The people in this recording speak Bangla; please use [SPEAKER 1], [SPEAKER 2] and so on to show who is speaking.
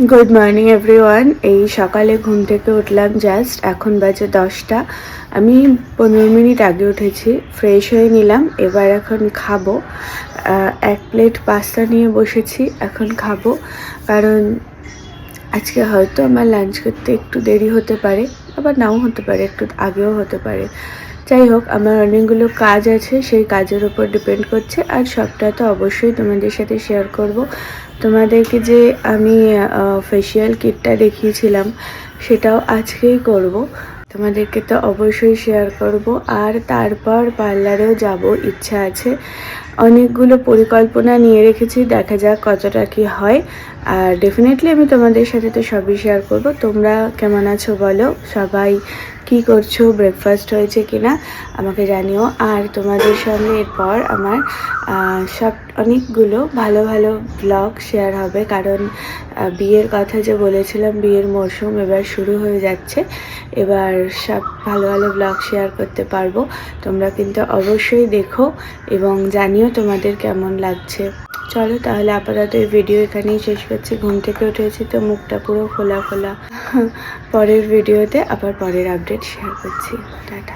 [SPEAKER 1] Good morning everyone. এই সকালে ঘুম থেকে উঠলাম, জাস্ট এখন বাজে 10টা। আমি 15 মিনিট আগে উঠেছি, ফ্রেশ হয়ে নিলাম। এবার এখন খাবো। এক প্লেট পাস্তা নিয়ে বসেছি, এখন খাবো। কারণ আজকে হয়তো আমার লাঞ্চ করতে একটু দেরি হতে পারে, আবার নাও হতে পারে, একটু আগেও হতে পারে। যাই হোক, আমার অনেকগুলো কাজ আছে, সেই কাজের উপর ডিপেন্ড করছে। আর সবটা তো অবশ্যই তোমাদের সাথে শেয়ার করব। তোমাদেরকে যে আমি ফেসিয়াল কিটটা দেখিয়েছিলাম, সেটাও আজকেই করব। তোমাদেরকে তো অবশ্যই শেয়ার করব। আর তারপর পার্লারেও যাব, ইচ্ছা আছে। অনেকগুলো পরিকল্পনা নিয়ে রেখেছি, দেখা যাক কতটা কি হয়। আর ডেফিনেটলি আমি তোমাদের সাথে তো সবই শেয়ার করব। তোমরা কেমন আছো বলো, সবাই কি করছো, ব্রেকফাস্ট হয়েছে কিনা আমাকে জানিও। আর তোমাদের সঙ্গে এরপর আমার সব অনেকগুলো ভালো ভালো ব্লগ শেয়ার হবে, কারণ বিয়ের কথা যে বলেছিলাম, বিয়ের মরশুম এবার শুরু হয়ে যাচ্ছে। এবার সব ভালো ভালো ব্লগ শেয়ার করতে পারবো। তোমরা কিন্তু অবশ্যই দেখো এবং জানিও তোমাদের কেমন লাগছে। চলো তাহলে আপাতত এই ভিডিও এখানেই শেষ করছি। ঘুম থেকে উঠেছি তো মুখটা পুরো খোলা খোলা। পরের ভিডিওতে আবার পরের আপডেট শেয়ার করছি। টাটা।